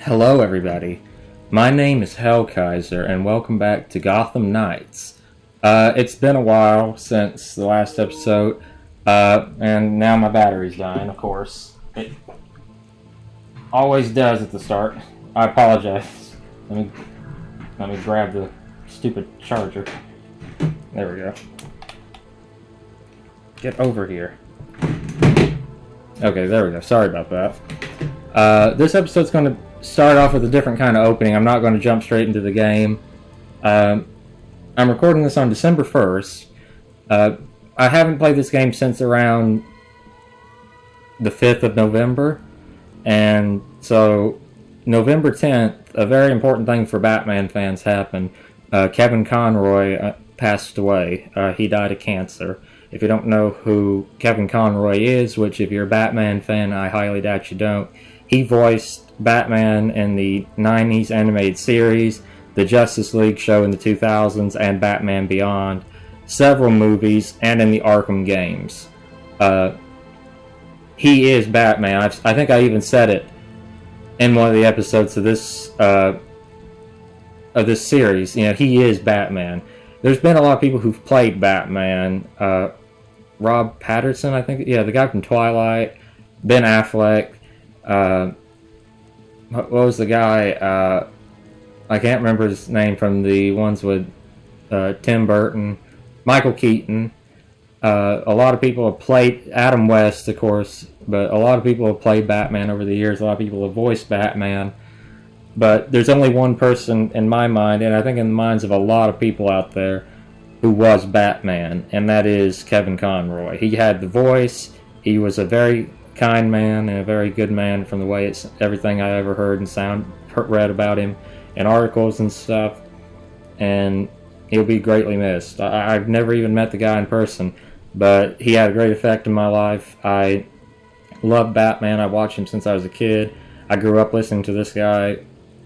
Hello, everybody. My name is Hellkaiser, and welcome back to Gotham Knights. It's been a while since the last episode, and now my battery's dying, of course. It always does at the start. I apologize. Let me grab the stupid charger. There we go. Get over here. Okay, there we go. Sorry about that. This episode's going to start off with a different kind of opening. I'm not going to jump straight into the game. I'm recording this on December 1st. I haven't played this game since around the 5th of November. And so November 10th, a very important thing for Batman fans happened. Kevin Conroy passed away. He died of cancer. If you don't know who Kevin Conroy is, which if you're a Batman fan, I highly doubt you don't, he voiced Batman in the 90s animated series, the Justice League show in the 2000s, and Batman Beyond, several movies, and in the Arkham games. He is Batman. I think I even said it in one of the episodes of this series. You know, he is Batman. There's been a lot of people who've played Batman. Rob Patterson, I think. Yeah, the guy from Twilight. Ben Affleck. What was the guy? I can't remember his name from the ones with Tim Burton. Michael Keaton. A lot of people have played Adam West, of course, but a lot of people have played Batman over the years. A lot of people have voiced Batman. But there's only one person in my mind, and I think in the minds of a lot of people out there, who was Batman, and that is Kevin Conroy. He had the voice. He was a very kind man and a very good man from the way everything I ever heard and read about him in articles and stuff. And he'll be greatly missed. I've never even met the guy in person, but he had a great effect in my life. I love Batman. I watched him since I was a kid. I grew up listening to this guy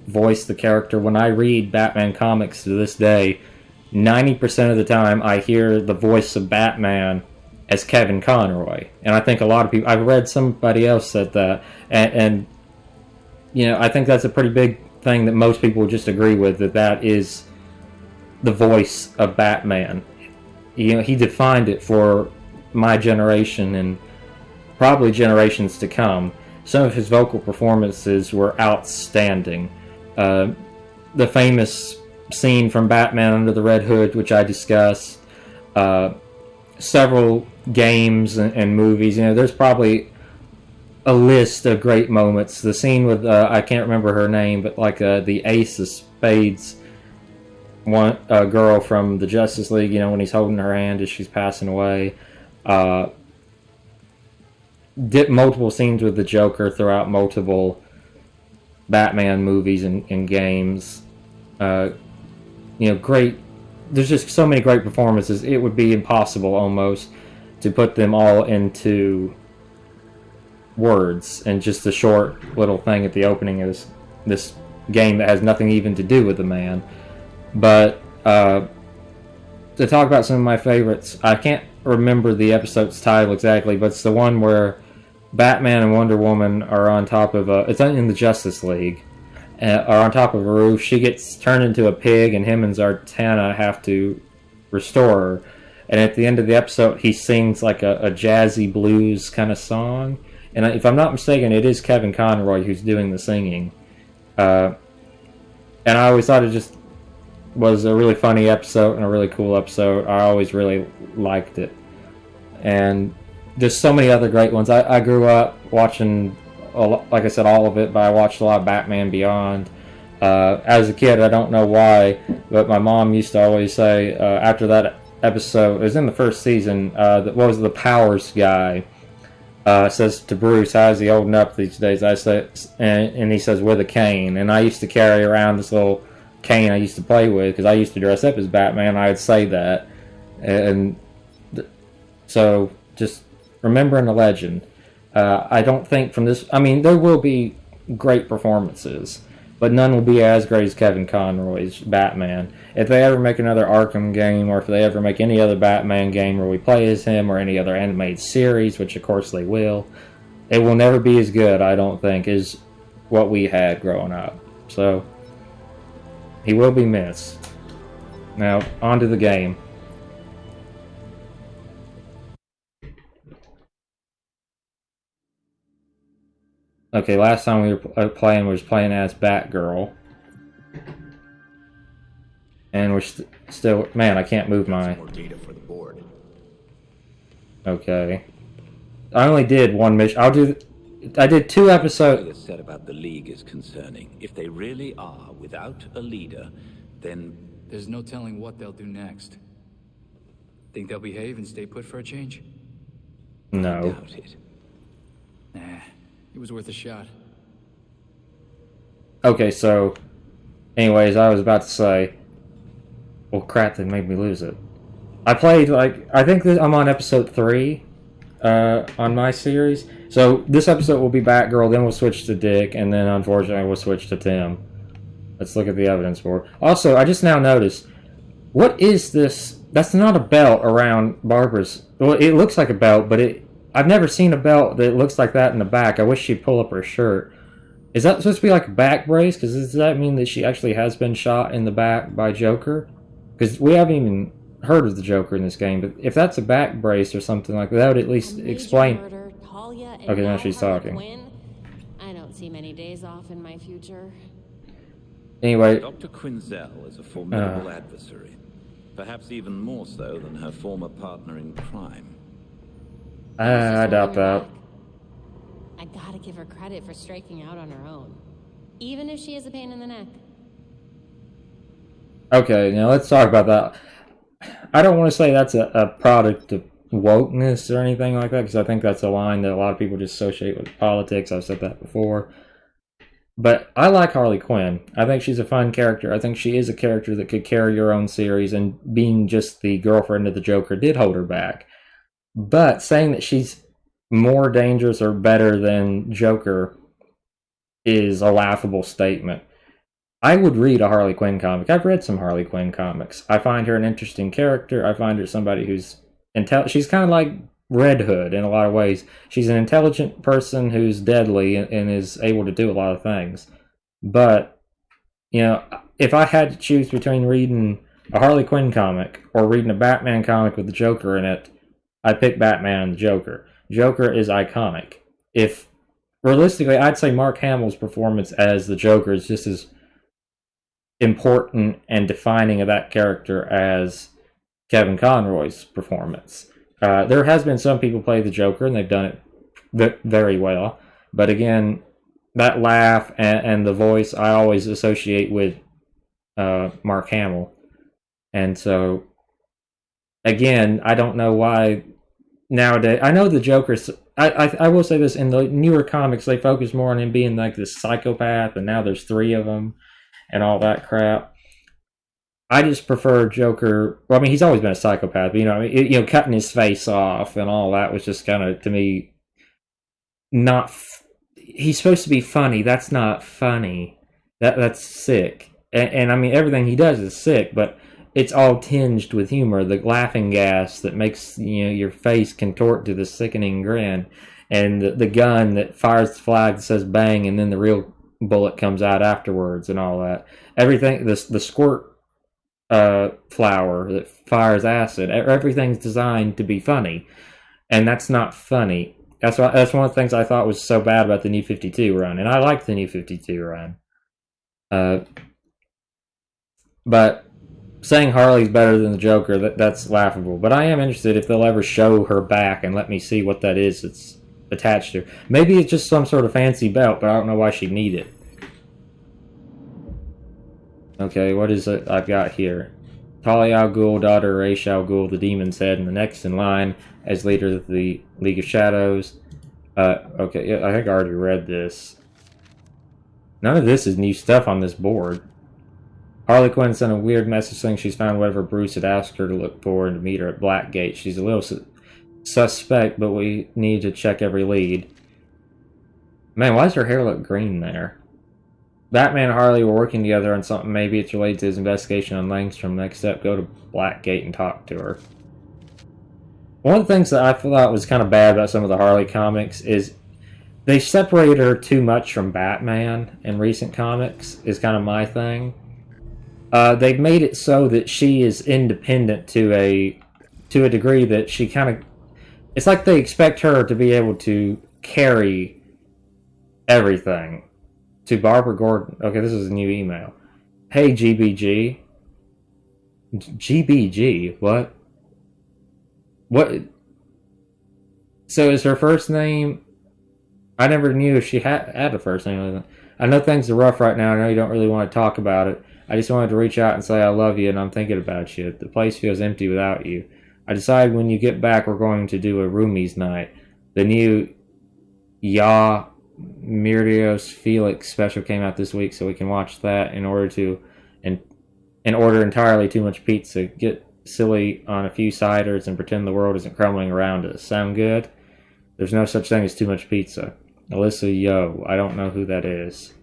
voice the character. When I read Batman comics to this day, 90% of the time I hear the voice of Batman as Kevin Conroy. And I think a lot of people, I've read somebody else said that, and you know, I think that's a pretty big thing that most people would just agree with, that is the voice of Batman. You know, he defined it for my generation and probably generations to come. Some of his vocal performances were outstanding. The famous scene from Batman Under the Red Hood, which I discussed, several games and movies. You know, there's probably a list of great moments. The scene with I can't remember her name, but like the Ace of Spades, one girl from the Justice League. You know, when he's holding her hand as she's passing away. Did multiple scenes with the Joker throughout multiple Batman movies and games. You know, great. There's just so many great performances. It would be impossible almost to put them all into words and just a short little thing at the opening of this game that has nothing even to do with the man. But to talk about some of my favorites, I can't remember the episode's title exactly, but it's the one where Batman and Wonder Woman are on top of it's in the Justice League, are on top of a roof. She gets turned into a pig, and him and Zatanna have to restore her. And at the end of the episode, he sings like a jazzy blues kind of song. And if I'm not mistaken, it is Kevin Conroy who's doing the singing. And I always thought it just was a really funny episode and a really cool episode. I always really liked it. And there's so many other great ones. I grew up watching, like I said, all of it, but I watched a lot of Batman Beyond. As a kid, I don't know why, but my mom used to always say, after that episode, it was in the first season, what was the Powers guy, says to Bruce, how's he holding up these days? I say, and he says, with a cane. And I used to carry around this little cane I used to play with, because I used to dress up as Batman. I would say that. And so, just remembering the legend. I don't think from this, I mean, there will be great performances, but none will be as great as Kevin Conroy's Batman. If they ever make another Arkham game, or if they ever make any other Batman game where we play as him, or any other animated series, which of course they will, it will never be as good, I don't think, as what we had growing up. So he will be missed. Now, on to the game. Okay, last time we were playing was playing as Batgirl. And we're still... Man, I can't move my... More data for the board. Okay. I only did one mission. I did 2 episodes... What you said about the League is concerning. If they really are without a leader, then... There's no telling what they'll do next. Think they'll behave and stay put for a change? No. I doubt it. Nah, it was worth a shot. Okay, so... Anyways, I was about to say... Well, crap, they made me lose it. I played, like... I think I'm on episode 3 on my series. So, this episode will be Batgirl, then we'll switch to Dick, and then, unfortunately, we'll switch to Tim. Let's look at the evidence board. Also, I just now noticed... What is this? That's not a belt around Barbara's... Well, it looks like a belt, but I've never seen a belt that looks like that in the back. I wish she'd pull up her shirt. Is that supposed to be like a back brace? Because does that mean that she actually has been shot in the back by Joker? Because we haven't even heard of the Joker in this game. But if that's a back brace or something like that, that would at least explain... Okay, now she's talking. I don't see many days off in my future. Anyway... Dr. Quinzel is a formidable adversary. Perhaps even more so than her former partner in crime. I doubt that. I gotta give her credit for striking out on her own. Even if she is a pain in the neck. Okay, now let's talk about that. I don't want to say that's a product of wokeness or anything like that, because I think that's a line that a lot of people just associate with politics. I've said that before. But I like Harley Quinn. I think she's a fun character. I think she is a character that could carry her own series, and being just the girlfriend of the Joker did hold her back. But saying that she's more dangerous or better than Joker is a laughable statement. I would read a Harley Quinn comic. I've read some Harley Quinn comics. I find her an interesting character. I find her somebody who's she's kind of like Red Hood in a lot of ways. She's an intelligent person who's deadly and is able to do a lot of things. But, you know, if I had to choose between reading a Harley Quinn comic or reading a Batman comic with the Joker in it, I'd pick Batman and the Joker. Joker is iconic. If, realistically, I'd say Mark Hamill's performance as the Joker is just as important and defining of that character as Kevin Conroy's performance. There has been some people play the Joker, and they've done it very well. But again, that laugh and the voice I always associate with Mark Hamill. And so, again, I don't know why nowadays... I know the Joker's... I will say this, in the newer comics, they focus more on him being like this psychopath, and now there's 3 of them, and all that crap. I just prefer Joker. Well, I mean, he's always been a psychopath, but, cutting his face off and all that was just kind of, to me, not... He's supposed to be funny. That's not funny. That's sick. And I mean, everything he does is sick, but it's all tinged with humor. The laughing gas that makes, your face contort to the sickening grin. And the gun that fires the flag that says bang, and then the real bullet comes out afterwards and all that. Everything, the squirt flower that fires acid. Everything's designed to be funny, and that's not funny. That's one of the things I thought was so bad about the New 52 run, and I liked the New 52 run. But saying Harley's better than the Joker, that's laughable. But I am interested if they'll ever show her back and let me see what that is that's attached to her. Maybe it's just some sort of fancy belt, but I don't know why she'd need it. Okay, what is it I've got here? Talia al Ghul, daughter of Ra's al Ghul, the Demon's Head, and the next in line as leader of the League of Shadows. Okay, yeah, I think I already read this. None of this is new stuff on this board. Harley Quinn sent a weird message saying she's found whatever Bruce had asked her to look for and to meet her at Blackgate. She's a little suspect, but we need to check every lead. Man, why does her hair look green there? Batman and Harley were working together on something. Maybe it's related to his investigation on Langstrom. Next step, go to Blackgate and talk to her. One of the things that I thought was kind of bad about some of the Harley comics is they separate her too much from Batman in recent comics, is kind of my thing. They've made it so that she is independent to a degree that she kind of... It's like they expect her to be able to carry everything. To Barbara Gordon. Okay, this is a new email. Hey, GBG. GBG? What? What? So is her first name... I never knew if she had a first name. I know things are rough right now. I know you don't really want to talk about it. I just wanted to reach out and say I love you and I'm thinking about you. The place feels empty without you. I decided when you get back we're going to do a roomies night. The new Ya Mirios Felix special came out this week, so we can watch that in order to and order entirely too much pizza, get silly on a few ciders, and pretend the world isn't crumbling around us. Sound good? There's no such thing as too much pizza. Alyssa Yo. I don't know who that is.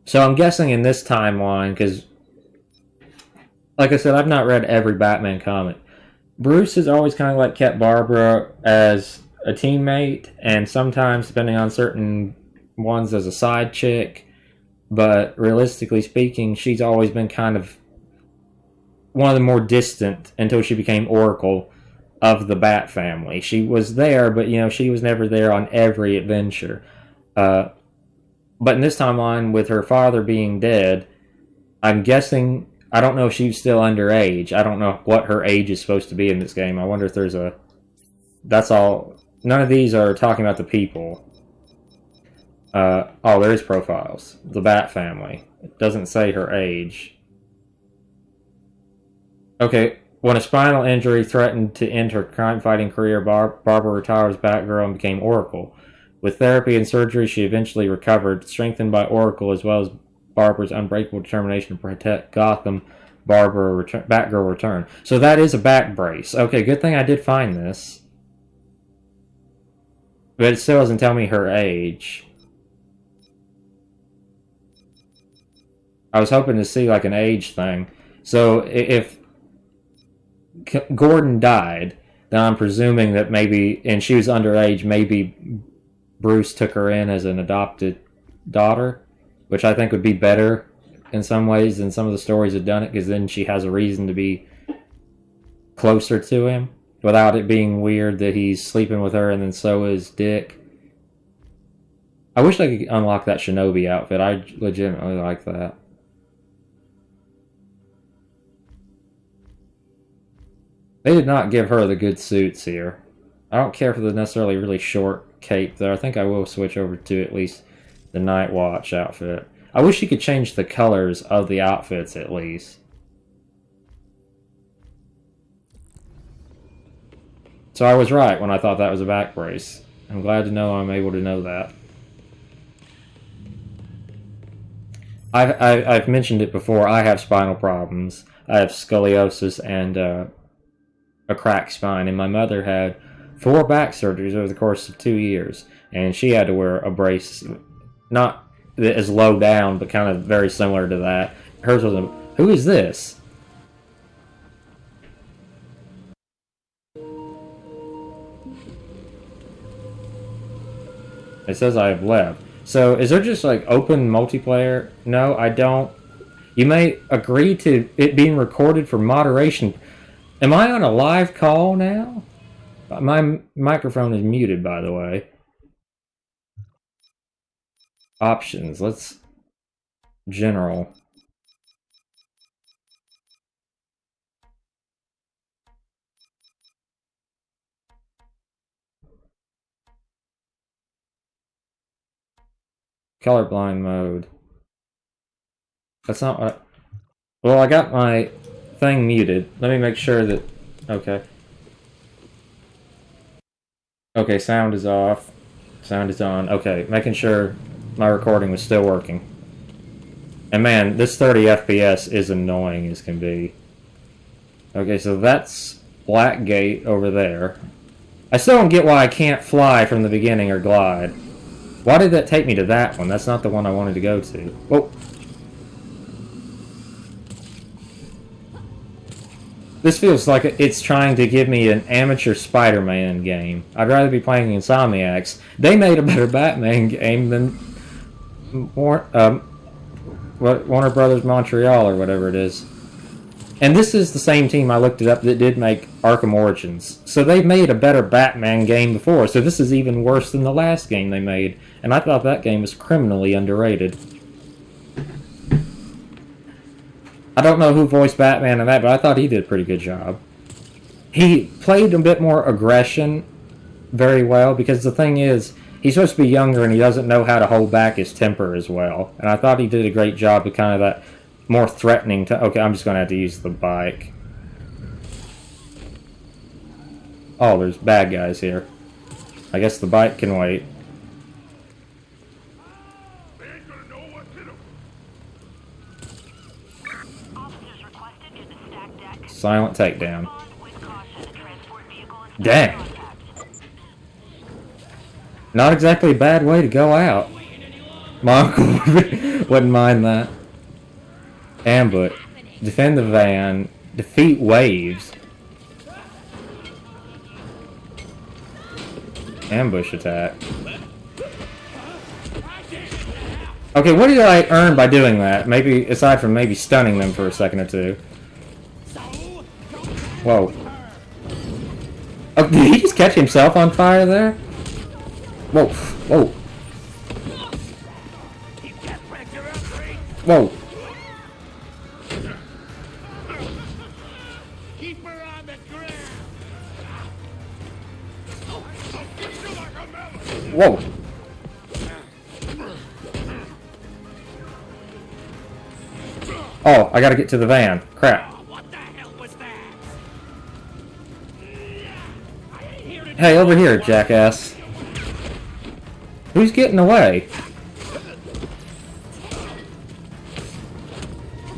So I'm guessing in this timeline, because, like I said, I've not read every Batman comic. Bruce has always kind of like kept Barbara as a teammate, and sometimes, depending on certain ones, as a side chick. But realistically speaking, she's always been kind of one of the more distant, until she became Oracle, of the Bat family. She was there, but she was never there on every adventure. But in this timeline, with her father being dead, I'm guessing, I don't know if she's still underage. I don't know what her age is supposed to be in this game. I wonder if there's a... That's all. None of these are talking about the people. Oh, there is profiles. The Bat family. It doesn't say her age. Okay, when a spinal injury threatened to end her crime-fighting career, Barbara retired as Batgirl and became Oracle. With therapy and surgery, she eventually recovered, strengthened by Oracle as well as Barbara's unbreakable determination to protect Gotham. Batgirl returned. So that is a back brace. Okay, good thing I did find this. But it still doesn't tell me her age. I was hoping to see like an age thing. So if Gordon died, then I'm presuming that maybe, and she was underage, maybe Bruce took her in as an adopted daughter, which I think would be better in some ways than some of the stories have done it, because then she has a reason to be closer to him without it being weird that he's sleeping with her and then so is Dick. I wish I could unlock that Shinobi outfit. I legitimately like that. They did not give her the good suits here. I don't care for the necessarily really short cape, though. I think I will switch over to at least the Night Watch outfit. I wish you could change the colors of the outfits at least. So I was right when I thought that was a back brace. I'm glad to know I'm able to know that. I've mentioned it before. I have spinal problems. I have scoliosis and a cracked spine, and my mother had 4 back surgeries over the course of 2 years, and she had to wear a brace, not as low down, but kind of very similar to that. Hers was a... Who is this? It says I have left. So, is there just like open multiplayer? No, I don't. You may agree to it being recorded for moderation. Am I on a live call now? My microphone is muted, by the way. Options. Let's... General. Colorblind mode. That's not what... Well, I got my thing muted. Let me make sure that... Okay. Okay, sound is off. Sound is on. Okay, making sure my recording was still working. And man, this 30 FPS is annoying as can be. Okay, so that's Blackgate over there. I still don't get why I can't fly from the beginning or glide. Why did that take me to that one? That's not the one I wanted to go to. Whoa. This feels like it's trying to give me an amateur Spider-Man game. I'd rather be playing Insomniacs. They made a better Batman game than Warner Brothers Montreal or whatever it is. And this is the same team, I looked it up, that did make Arkham Origins. So they've made a better Batman game before, so this is even worse than the last game they made. And I thought that game was criminally underrated. I don't know who voiced Batman in that, but I thought he did a pretty good job. He played a bit more aggression very well, because the thing is, he's supposed to be younger and he doesn't know how to hold back his temper as well. And I thought he did a great job of kind of that more threatening to... Okay, I'm just going to have to use the bike. Oh, there's bad guys here. I guess the bike can wait. Silent takedown. Dang. Not exactly a bad way to go out. My uncle wouldn't mind that. Ambush. Defend the van. Defeat waves. Ambush attack. Okay, what did I earn by doing that? Maybe, aside from maybe stunning them for a second or two. Whoa. Oh, did he just catch himself on fire there? Whoa. Whoa. Whoa. Whoa. Oh, I gotta get to the van. Crap. Hey, over here, jackass. Who's getting away?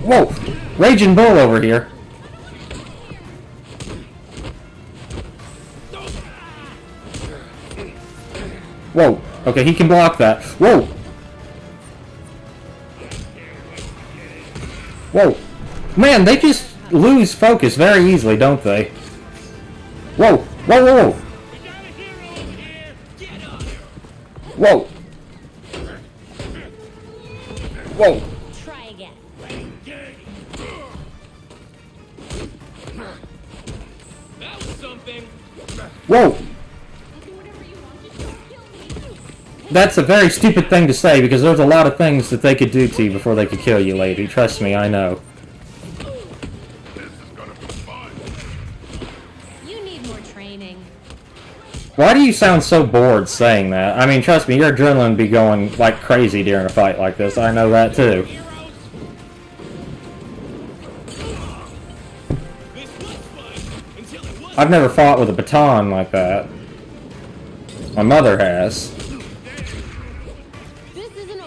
Whoa! Raging Bull over here. Whoa. Okay, he can block that. Whoa! Whoa. Man, they just lose focus very easily, don't they? Whoa! Whoa, whoa, whoa! Whoa! Whoa! Try again. That was something. Whoa! That's a very stupid thing to say, because there's a lot of things that they could do to you before they could kill you, lady. Trust me, I know. You need more training. Why do you sound so bored saying that? I mean, trust me, your adrenaline be going like crazy during a fight like this. I know that too. I've never fought with a baton like that. My mother has.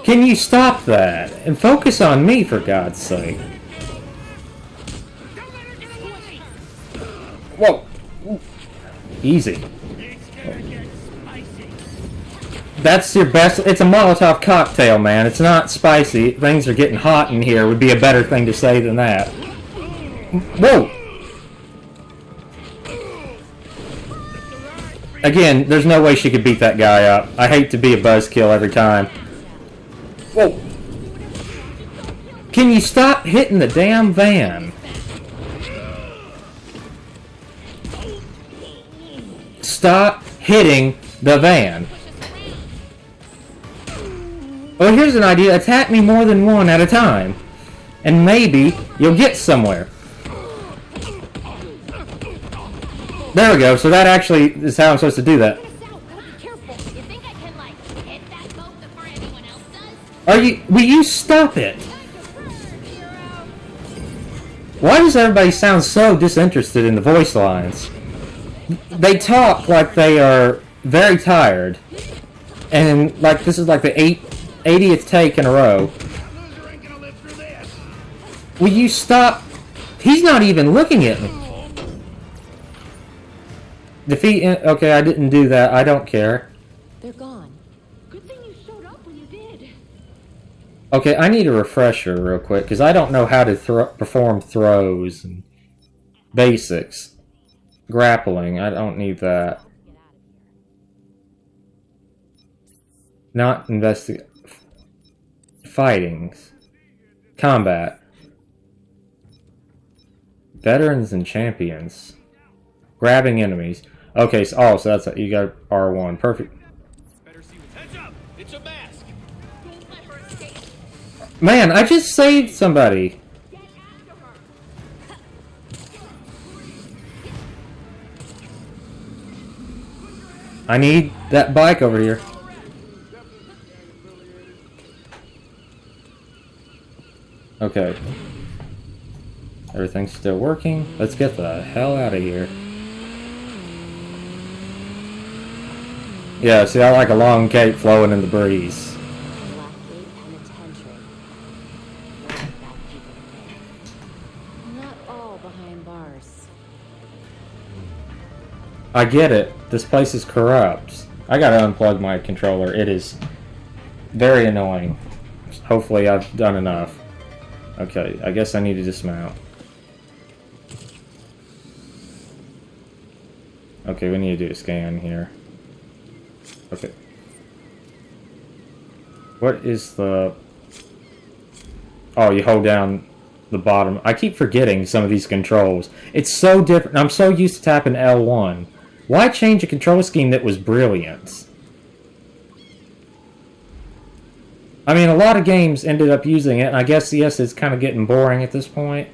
Can you stop that? And focus on me, for God's sake. Whoa. Easy. That's your best... It's a Molotov cocktail, man. It's not spicy. Things are getting hot in here would be a better thing to say than that. Whoa! Again, there's no way she could beat that guy up. I hate to be a buzzkill every time. Whoa! Can you stop hitting the damn van? Stop hitting the van. Well, here's an idea. Attack me more than one at a time. And maybe you'll get somewhere. There we go. So that actually is how I'm supposed to do that. Will you stop it? Why does everybody sound so disinterested in the voice lines? They talk like they are very tired. And like this is like the 80th take in a row. Will you stop? He's not even looking at me. Defeat... Okay, I didn't do that. I don't care. They're gone. Good thing you showed up when you did. Okay, I need a refresher real quick, because I don't know how to perform throws. And... Basics. Grappling. I don't need that. Not investigate. Fightings. Combat. Veterans and champions. Grabbing enemies. Okay, so, oh, so that's you got R1. Perfect. Heads up! It's a mask! Don't let her escape. Man, I just saved somebody. Get after her. I need that bike over here. Okay. Everything's still working. Let's get the hell out of here. Yeah, see, I like a long cape flowing in the breeze. Blackgate Penitentiary. What bad people in there? Not all behind bars. I get it. This place is corrupt. I gotta unplug my controller. It is very annoying. Hopefully I've done enough. Okay, I guess I need to dismount. Okay, we need to do a scan here. Okay. What is the... Oh, you hold down the bottom. I keep forgetting some of these controls. It's so different. I'm so used to tapping L1. Why change a control scheme that was brilliant? I mean, a lot of games ended up using it, and I guess, yes, it's kind of getting boring at this point.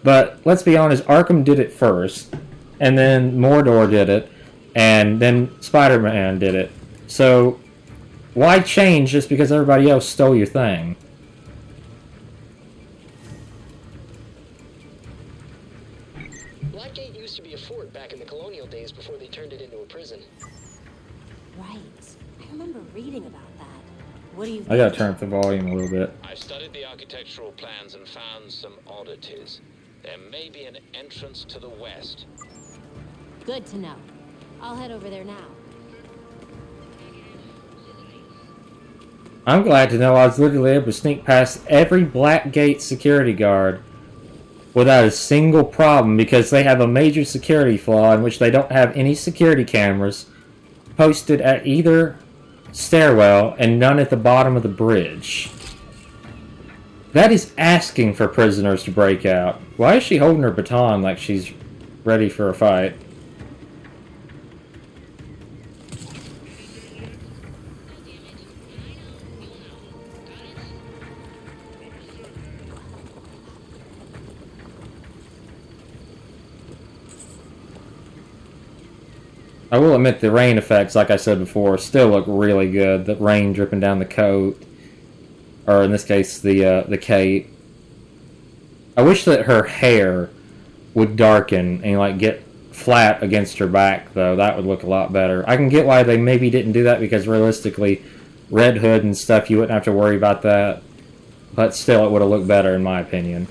But let's be honest, Arkham did it first, and then Mordor did it, and then Spider-Man did it. So, why change just because everybody else stole your thing? Blackgate used to be a fort back in the colonial days before they turned it into a prison. Right. I remember reading about that. What do you think? I gotta turn up the volume a little bit. I've studied the architectural plans and found some oddities. There may be an entrance to the west. Good to know. I'll head over there now. I'm glad to know I was literally able to sneak past every Blackgate security guard without a single problem because they have a major security flaw in which they don't have any security cameras posted at either stairwell and none at the bottom of the bridge. That is asking for prisoners to break out. Why is she holding her baton like she's ready for a fight? I will admit the rain effects, like I said before, still look really good. The rain dripping down the coat, or in this case, the cape. I wish that her hair would darken and like get flat against her back, though. That would look a lot better. I can get why they maybe didn't do that because realistically, Red Hood and stuff, you wouldn't have to worry about that. But still, it would have looked better in my opinion.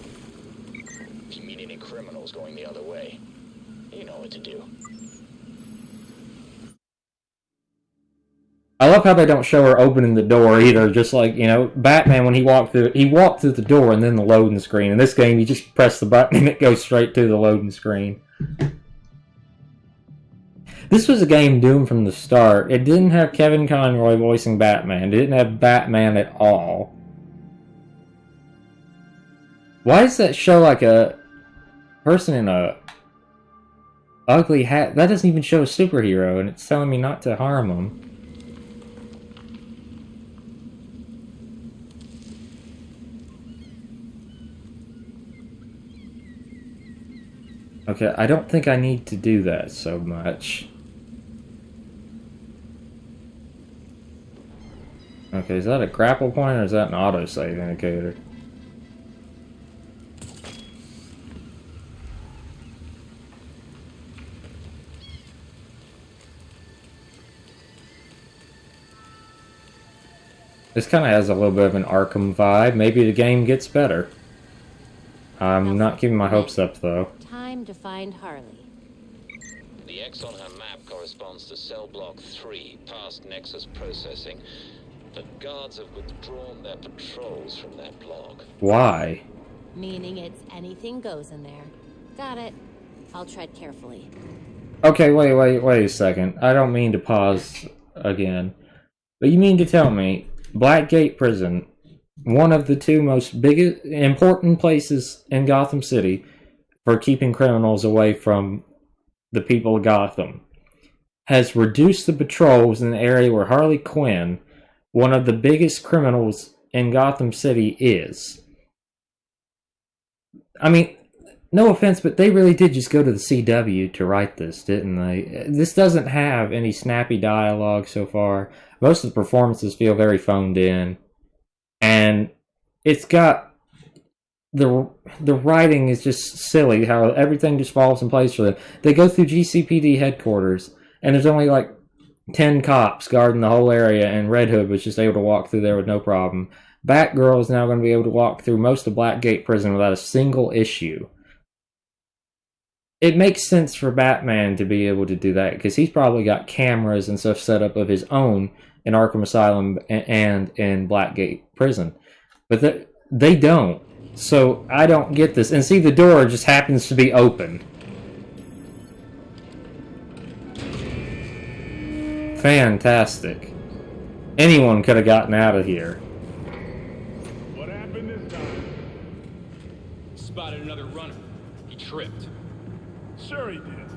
If you meet any criminals going the other way, you know what to do. I love how they don't show her opening the door either. Just like, you know, Batman when he walked through the door and then the loading screen. In this game, you just press the button and it goes straight to the loading screen. This was a game doomed from the start. It didn't have Kevin Conroy voicing Batman. It didn't have Batman at all. Why does that show like a person in a ugly hat? That doesn't even show a superhero, and it's telling me not to harm him. Okay, I don't think I need to do that so much. Okay, is that a grapple point or is that an autosave indicator? This kind of has a little bit of an Arkham vibe. Maybe the game gets better. I'm not keeping my hopes up, though. Time to find Harley. The X on her map corresponds to cell block 3, past Nexus processing. But guards have withdrawn their patrols from that block. Why? Meaning it's anything goes in there. Got it. I'll tread carefully. Okay, wait a second. I don't mean to pause again. But you mean to tell me Blackgate Prison, one of the two most biggest, important places in Gotham City for keeping criminals away from the people of Gotham, has reduced the patrols in the area where Harley Quinn, one of the biggest criminals in Gotham City, is. I mean, no offense, but they really did just go to the CW to write this, didn't they? This doesn't have any snappy dialogue so far. Most of the performances feel very phoned in. And it's got... The writing is just silly, how everything just falls in place for them. They go through GCPD headquarters, and there's only like 10 cops guarding the whole area, and Red Hood was just able to walk through there with no problem. Batgirl is now going to be able to walk through most of Blackgate Prison without a single issue. It makes sense for Batman to be able to do that, because he's probably got cameras and stuff set up of his own in Arkham Asylum and in Blackgate Prison. But they don't. So I don't get this. And see, the door just happens to be open. Fantastic. Anyone could have gotten out of here. What happened this time? Spotted another runner. He tripped. Sure he did.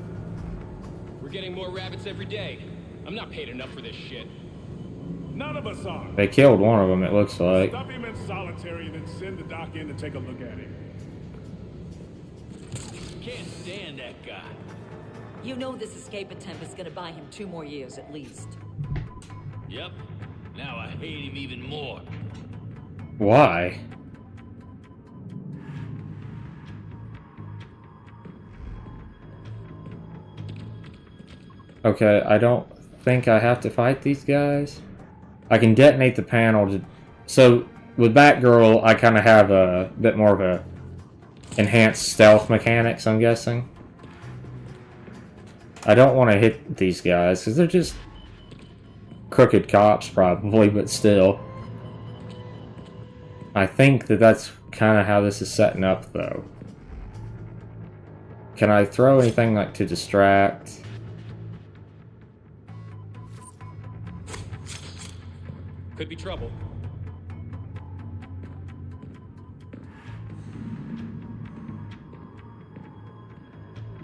We're getting more rabbits every day. I'm not paid enough for this shit. None of us are. They killed one of them, it looks like. Stuff him in solitary and then send the doc in to take a look at him. Can't stand that guy. You know this escape attempt is gonna buy him 2 more years at least. Yep. Now I hate him even more. Why? Okay, I don't think I have to fight these guys. I can detonate the panel to... So, with Batgirl, I kind of have a bit more of a enhanced stealth mechanics, I'm guessing. I don't want to hit these guys, because they're just crooked cops, probably, but still. I think that that's kind of how this is setting up, though. Can I throw anything, like, to distract? Could be trouble.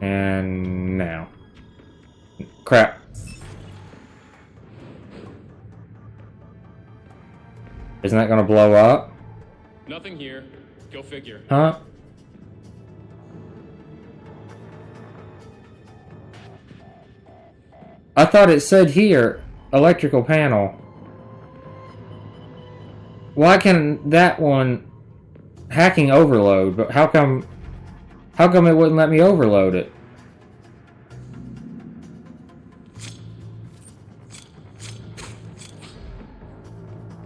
And now. Crap. Isn't that gonna blow up? Nothing here. Go figure. Huh? I thought it said here, electrical panel. Why can that one hacking overload, but how come it wouldn't let me overload it?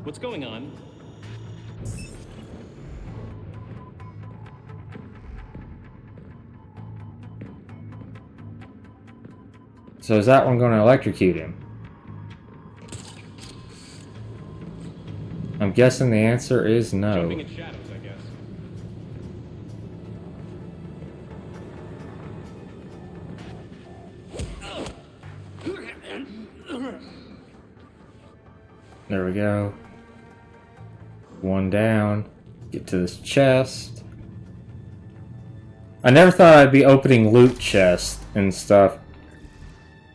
What's going on? So is that one going to electrocute him? I'm guessing the answer is no. Jumping in shadows, I guess. There we go. One down. Get to this chest. I never thought I'd be opening loot chests and stuff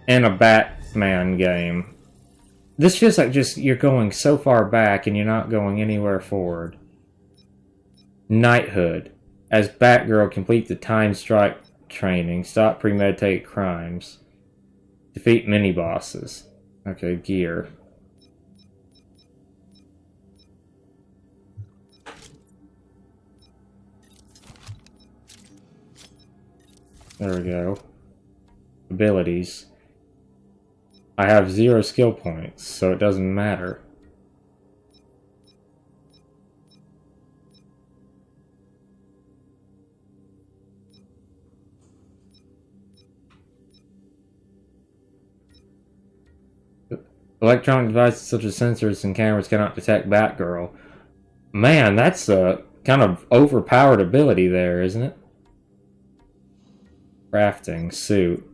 in a Batman game. This feels like just you're going so far back and you're not going anywhere forward. Knighthood. As Batgirl, complete the Time Strike training. Stop premeditated crimes. Defeat mini-bosses. Okay, gear. There we go. Abilities. I have 0 skill points, so it doesn't matter. Electronic devices such as sensors and cameras cannot detect Batgirl. Man, that's a kind of overpowered ability there, isn't it? Crafting suit.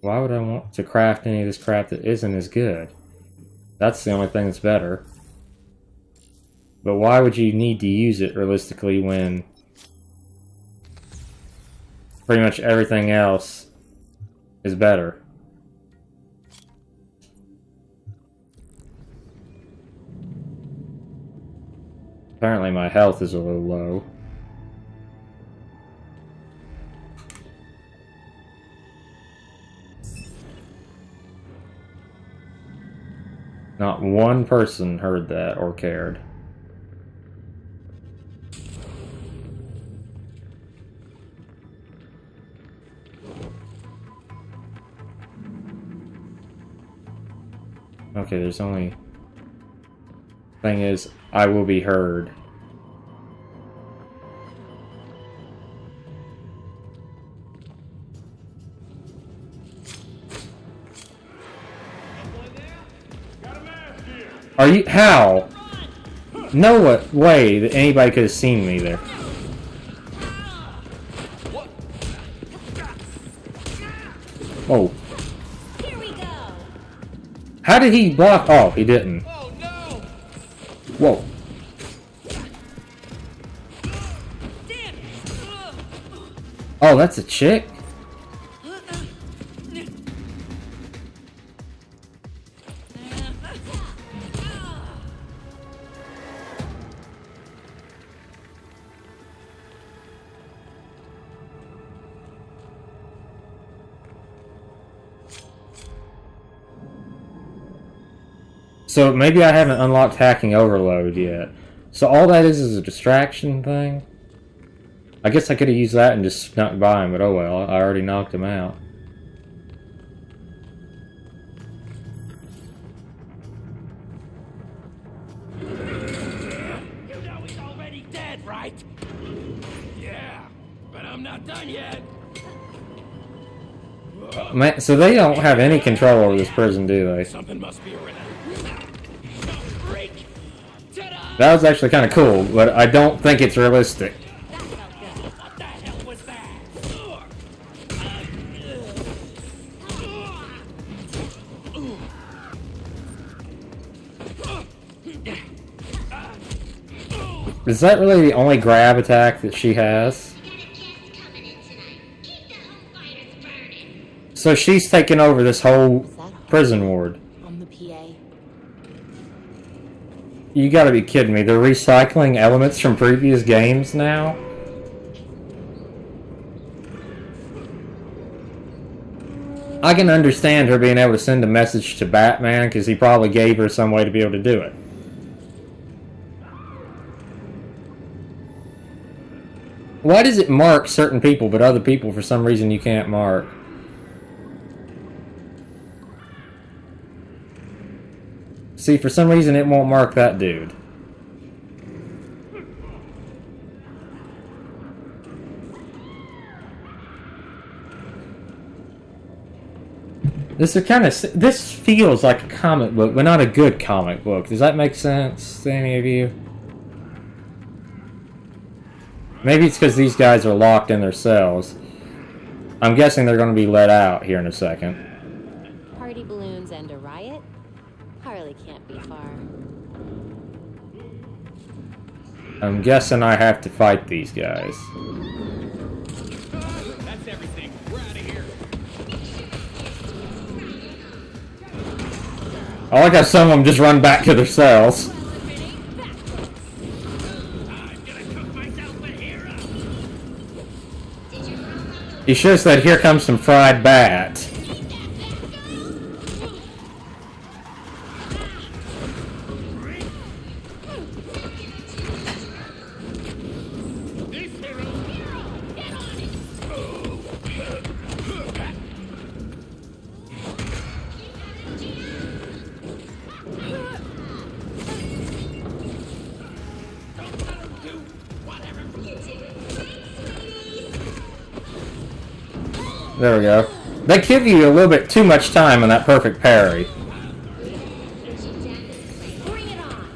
Why would I want to craft any of this crap that isn't as good? That's the only thing that's better. But why would you need to use it realistically when pretty much everything else is better? Apparently my health is a little low. Not one person heard that or cared. Okay, there's only... Thing is, I will be heard. Are you... How? No way that anybody could have seen me there. Oh. Here we go. How did he block? Oh, he didn't. Oh no! Whoa. Damn! Oh, that's a chick? So maybe I haven't unlocked hacking overload yet. So all that is a distraction thing? I guess I could have used that and just snuck by him, but oh well, I already knocked him out. You know he's already dead, right? Yeah, but I'm not done yet. Man, so they don't have any control over this prison, do they? Something must be around. Break. Ta-da! That was actually kind of cool, but I don't think it's realistic. What the hell was that? Is that really the only grab attack that she has? So she's taking over this whole prison ward. On the PA. You gotta be kidding me. They're recycling elements from previous games now? I can understand her being able to send a message to Batman because he probably gave her some way to be able to do it. Why does it mark certain people but other people for some reason you can't mark? See, for some reason it won't mark that dude. This feels like a comic book, but not a good comic book. Does that make sense to any of you? Maybe it's because these guys are locked in their cells. I'm guessing they're going to be let out here in a second. Party balloons and a riot? Harley can't be far. I'm guessing I have to fight these guys. That's everything. We're out of here. I like how some of them just run back to their cells. You should have said, "Here comes some fried bat." There we go. They give you a little bit too much time on that perfect parry. Bring it on!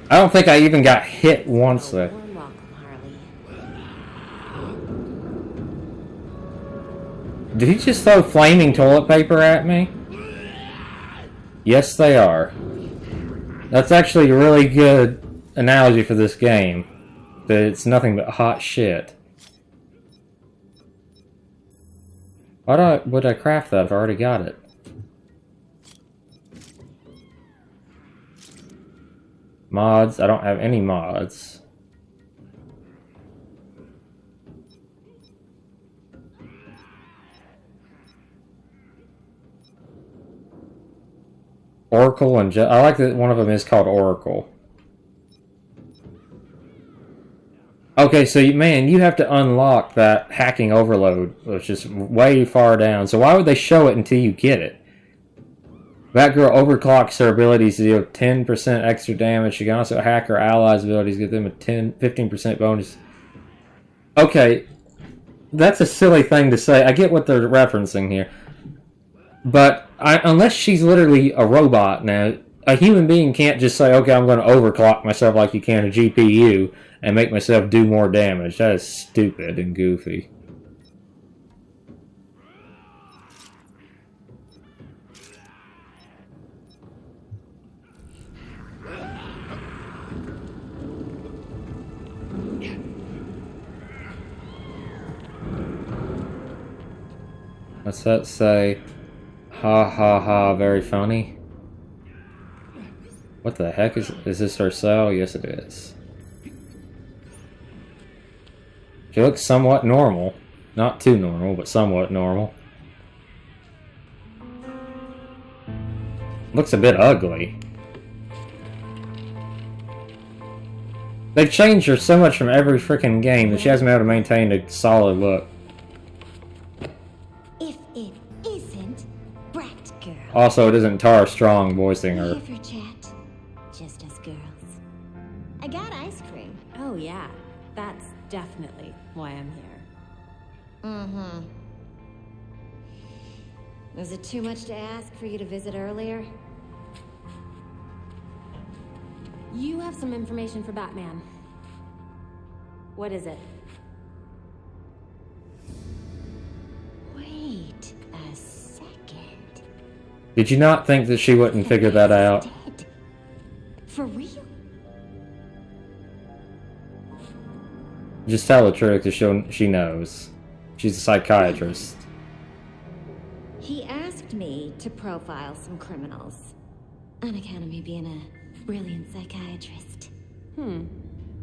I don't think I even got hit once there. Warm welcome, Harley. Did he just throw flaming toilet paper at me? Yes, they are. That's actually a really good analogy for this game. That it's nothing but hot shit. Why would I craft that? I've already got it. Mods. I don't have any mods. Oracle and I like that one of them is called Oracle. Okay, so man, you have to unlock that hacking overload, which is way far down. So why would they show it until you get it? Batgirl overclocks her abilities to deal 10% extra damage. She can also hack her allies' abilities, give them a 15% bonus. Okay, that's a silly thing to say. I get what they're referencing here. But unless she's literally a robot now, a human being can't just say, okay, I'm going to overclock myself like you can a GPU and make myself do more damage. That is stupid and goofy. What's that say? Ha ha ha, very funny. What the heck is this her cell? Yes it is. She looks somewhat normal. Not too normal, but somewhat normal. Looks a bit ugly. They've changed her so much from every freaking game that she hasn't been able to maintain a solid look. If it isn't Brat Girl. Also, it isn't Tara Strong voicing her. Here for chat, just as girls. I got ice cream. Oh yeah, that's definitely why I'm here. Mm-hmm. Was it too much to ask for you to visit earlier? You have some information for Batman. What is it? Wait a second. Did you not think that she wouldn't figure that out? Dead. For real? Just tell the truth because she knows. She's a psychiatrist. He asked me to profile some criminals. On account of me being a brilliant psychiatrist.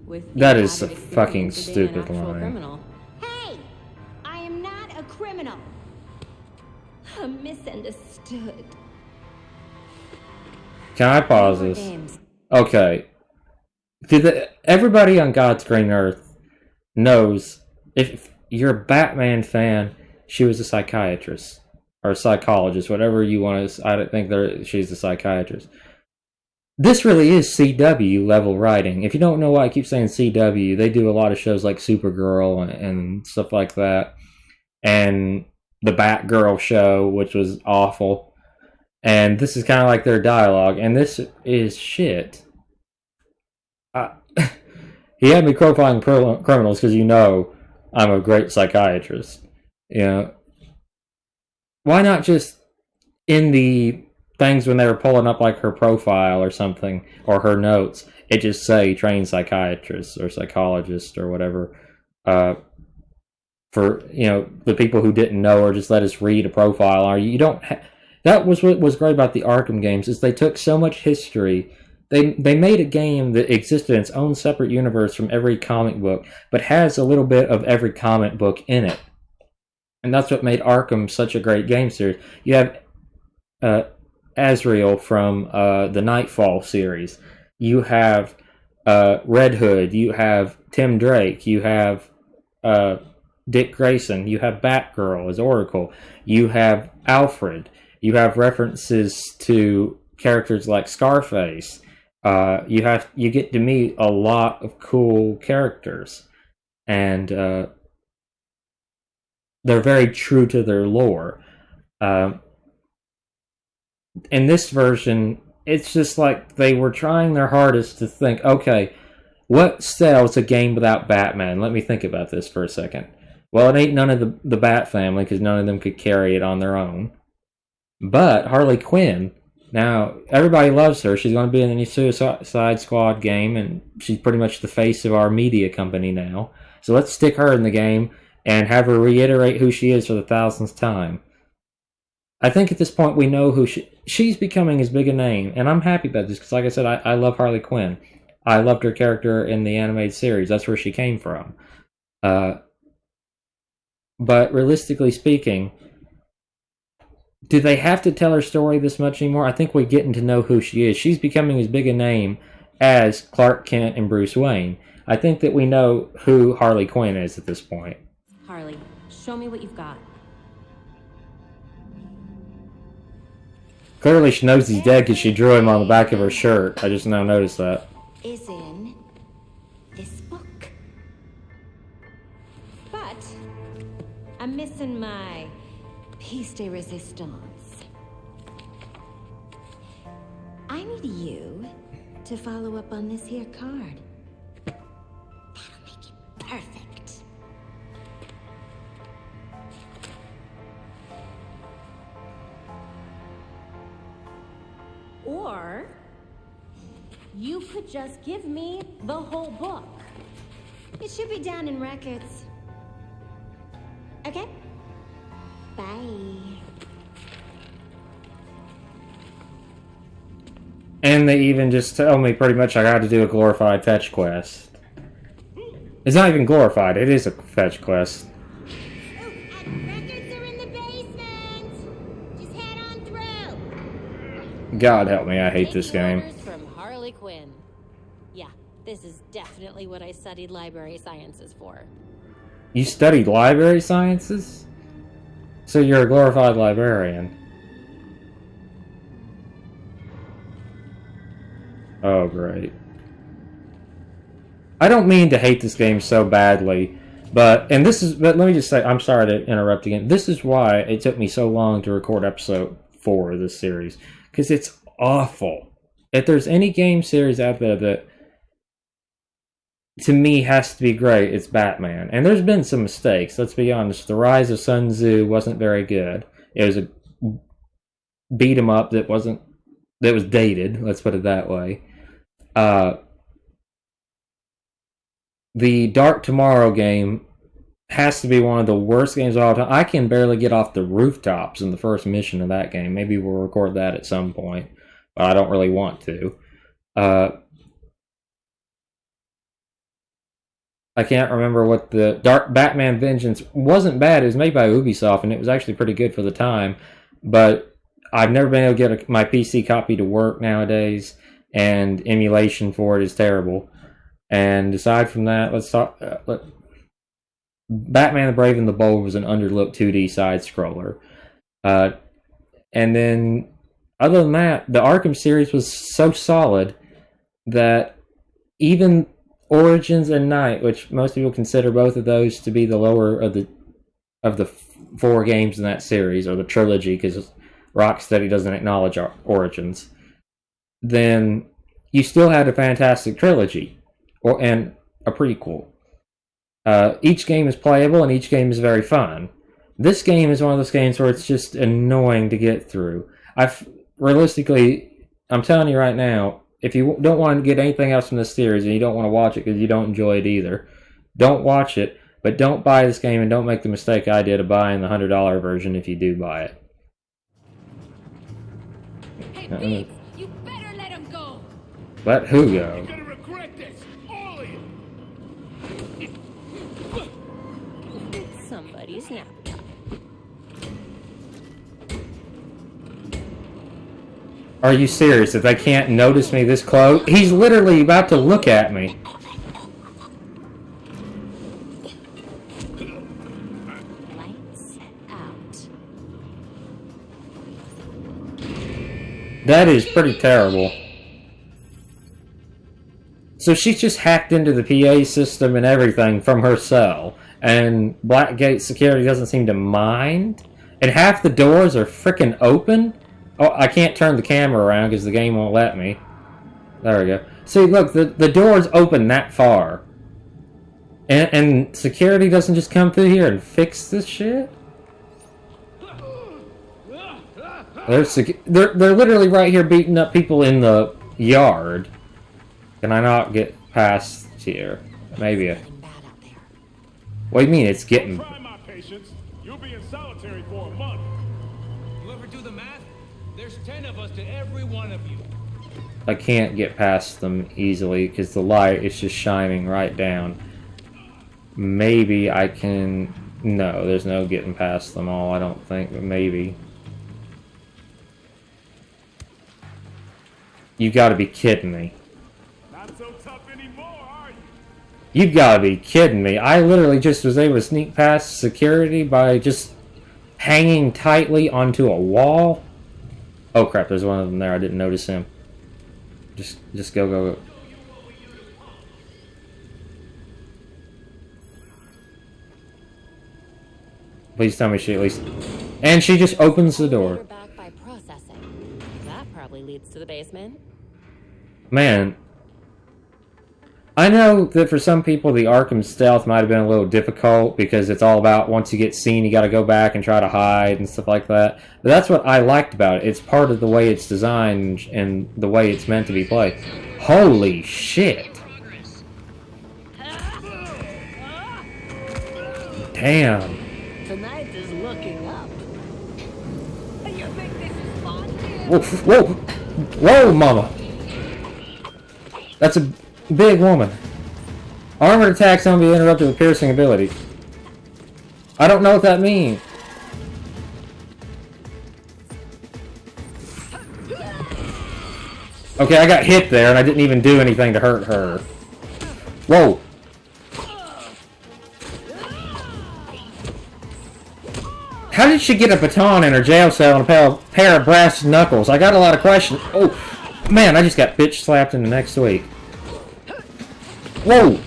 With That is a fucking stupid line. Criminal. Hey! I am not a criminal! I'm misunderstood. Can I pause this? Okay. Everybody on God's green earth knows if you're a Batman fan, she was a psychiatrist. Or a psychologist, whatever you want to... I don't think she's a psychiatrist. This really is CW level writing. If you don't know why I keep saying CW, they do a lot of shows like Supergirl and stuff like that. And the Batgirl show, which was awful. And this is kind of like their dialogue. And this is shit. He had me profiling criminals because you know I'm a great psychiatrist. You know, why not just in the things when they were pulling up like her profile or something, or her notes, it just say trained psychiatrist or psychologist or whatever. For, you know, the people who didn't know, or just let us read a profile. Or you don't. That was what was great about the Arkham games, is they took so much history. They made a game that existed in its own separate universe from every comic book, but has a little bit of every comic book in it. And that's what made Arkham such a great game series. You have Azrael from the Nightfall series. You have Red Hood. You have Tim Drake. You have Dick Grayson. You have Batgirl as Oracle. You have Alfred. You have references to characters like Scarface. You get to meet a lot of cool characters. And they're very true to their lore. In this version, it's just like they were trying their hardest to think, okay, what sells a game without Batman? Let me think about this for a second. Well, it ain't none of the Bat family, because none of them could carry it on their own. But Harley Quinn, now, everybody loves her. She's going to be in the new Suicide Squad game, and she's pretty much the face of our media company now. So let's stick her in the game and have her reiterate who she is for the 1000th time. I think at this point we know who she's becoming as big a name, and I'm happy about this, because like I said, I love Harley Quinn. I loved her character in the animated series. That's where she came from. But realistically speaking, do they have to tell her story this much anymore? I think we're getting to know who she is. She's becoming as big a name as Clark Kent and Bruce Wayne. I think that we know who Harley Quinn is at this point. Harley, show me what you've got. Clearly she knows he's dead because she drew him on the back of her shirt. I just now noticed that. Is in this book. But I'm missing my piece de resistance. I need you to follow up on this here card. That'll make it perfect. Or you could just give me the whole book. It should be down in records. Okay? Bye. And they even just tell me pretty much I got to do a glorified fetch quest. It's not even glorified, it is a fetch quest. Oh, records are in the basement. Just head on through. God help me, I hate this game. Orders from Harley Quinn. Yeah, this is definitely what I studied library sciences for. You studied library sciences? So you're a glorified librarian. Oh, great. I don't mean to hate this game so badly, but let me just say, I'm sorry to interrupt again. This is why it took me so long to record episode 4 of this series, because it's awful. If there's any game series out there that, to me, has to be great, it's Batman. And there's been some mistakes, let's be honest. The Rise of Sun Tzu wasn't very good. It was a beat-em-up that was dated, let's put it that way. The Dark Tomorrow game has to be one of the worst games of all time. I can barely get off the rooftops in the first mission of that game. Maybe we'll record that at some point, but I don't really want to. I can't remember what the Dark Batman Vengeance wasn't bad. It was made by Ubisoft, and it was actually pretty good for the time. But I've never been able to get my PC copy to work nowadays, and emulation for it is terrible. And aside from that, let's talk. Batman the Brave and the Bold was an underlooked 2D side-scroller. And then, other than that, the Arkham series was so solid that even Origins and Knight, which most people consider both of those to be the lower of the 4 games in that series, or the trilogy, because Rocksteady doesn't acknowledge Origins, then you still had a fantastic trilogy, and a prequel. Each game is playable, and each game is very fun. This game is one of those games where it's just annoying to get through. Realistically, I'm telling you right now, if you don't want to get anything else from this series, and you don't want to watch it because you don't enjoy it either, don't watch it, but don't buy this game, and don't make the mistake I did of buying the $100 version if you do buy it. Hey, Pete, you better let him go. Let who go? You're gonna regret this, all of you. Somebody's laptop. Are you serious? If they can't notice me this close? He's literally about to look at me. Lights out. That is pretty terrible. So she's just hacked into the PA system and everything from her cell. And Blackgate Security doesn't seem to mind. And half the doors are frickin' open. Oh, I can't turn the camera around because the game won't let me. There we go. See, look, the door's open that far. And security doesn't just come through here and fix this shit? They're literally right here beating up people in the yard. Can I not get past here? Maybe. What do you mean it's getting... Try my patience. You'll be in solitary for a month. You ever do the math? There's 10 of us to every one of you. I can't get past them easily because the light is just shining right down. Maybe I can... No, there's no getting past them all, I don't think, but maybe. You gotta be kidding me. Not so tough anymore, are you? You've gotta be kidding me. I literally just was able to sneak past security by just hanging tightly onto a wall. Oh crap, there's one of them there. I didn't notice him. Just go. Please tell me she at least... And she just opens the door. Back by processing. That probably leads to the basement. Man. I know that for some people the Arkham stealth might have been a little difficult because it's all about once you get seen you gotta go back and try to hide and stuff like that. But that's what I liked about it. It's part of the way it's designed and the way it's meant to be played. Holy shit. Damn. Tonight is looking up. You think this is fun? Whoa, whoa, mama. That's a big woman. Armored attacks don't be interrupted with piercing ability. I don't know what that means. Okay, I got hit there and I didn't even do anything to hurt her. Whoa. How did she get a baton in her jail cell and a pair of brass knuckles? I got a lot of questions. Oh, man, I just got bitch slapped in the next week. Whoa!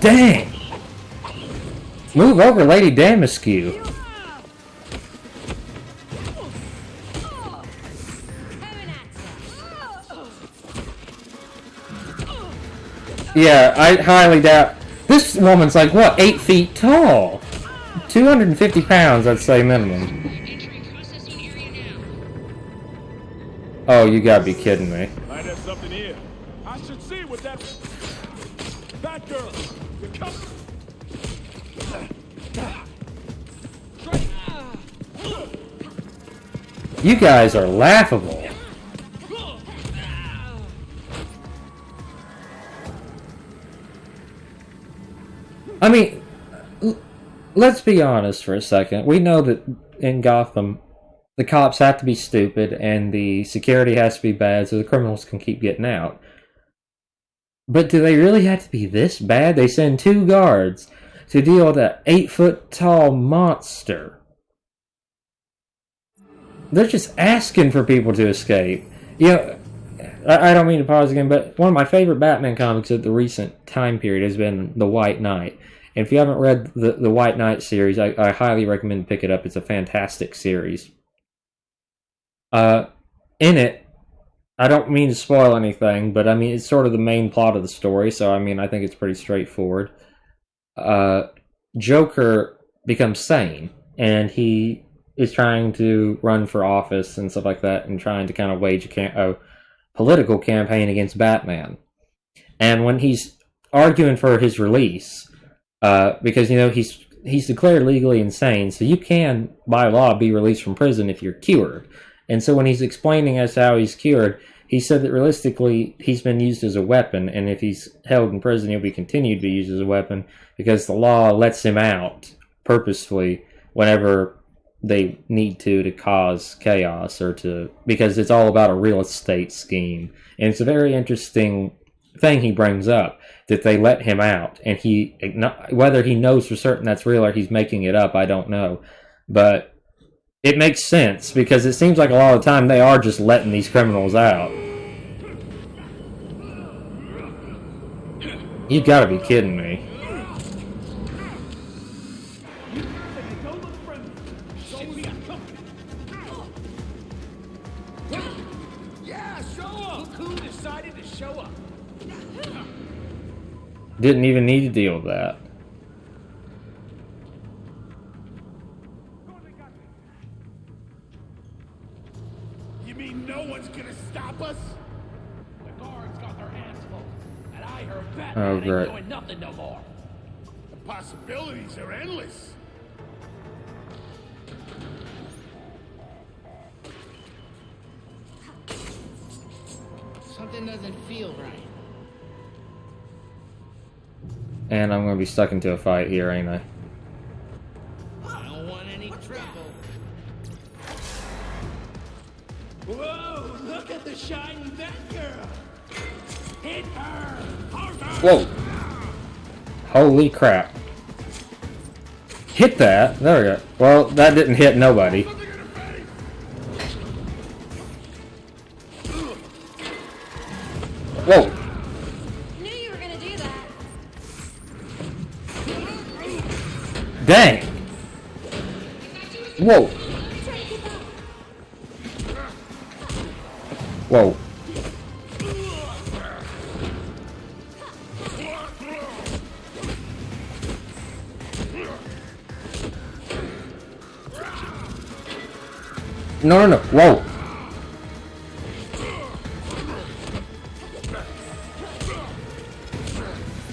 Dang! Move over, Lady Damascue. Yeah, I highly doubt... This woman's like, what, 8 feet tall? 250 pounds, I'd say minimum. Oh, you gotta be kidding me. Might have something here. I should see what that... That girl! You're coming! You guys are laughable. I mean, let's be honest for a second. We know that in Gotham, the cops have to be stupid and the security has to be bad so the criminals can keep getting out. But do they really have to be this bad? They send 2 guards to deal with that 8-foot-tall monster. They're just asking for people to escape. You know, I don't mean to pause again, but one of my favorite Batman comics of the recent time period has been The White Knight. And if you haven't read the White Knight series, I highly recommend pick it up. It's a fantastic series. In it, I don't mean to spoil anything, but I mean, it's sort of the main plot of the story, so I mean, I think it's pretty straightforward. Joker becomes sane, and he is trying to run for office and stuff like that, and trying to kind of wage a political campaign against Batman. And when he's arguing for his release, because, you know, he's declared legally insane, so you can, by law, be released from prison if you're cured. And so when he's explaining as to how he's cured, he said that realistically he's been used as a weapon, and if he's held in prison, he'll be continued to be used as a weapon because the law lets him out purposefully whenever they need to cause chaos or because it's all about a real estate scheme. And it's a very interesting thing he brings up, that they let him out, and whether he knows for certain that's real or he's making it up, I don't know. But it makes sense, because it seems like a lot of the time they are just letting these criminals out. You gotta be kidding me. Yeah, show up! Look who decided to show up. Didn't even need to deal with that. mean no one's gonna stop us? The guards got their hands full, and I heard Oh, Batman ain't great. doing nothing no more. The possibilities are endless. Something doesn't feel right. And I'm gonna be stuck into a fight here, ain't I? I don't want any trouble. Whoa, look at the shiny Batgirl! Hit her! Harder! Whoa! Holy crap. Hit that! There we go. Well, that didn't hit nobody. Whoa! Knew you were gonna do that. Dang! Whoa! Whoa. No, no, no. Whoa.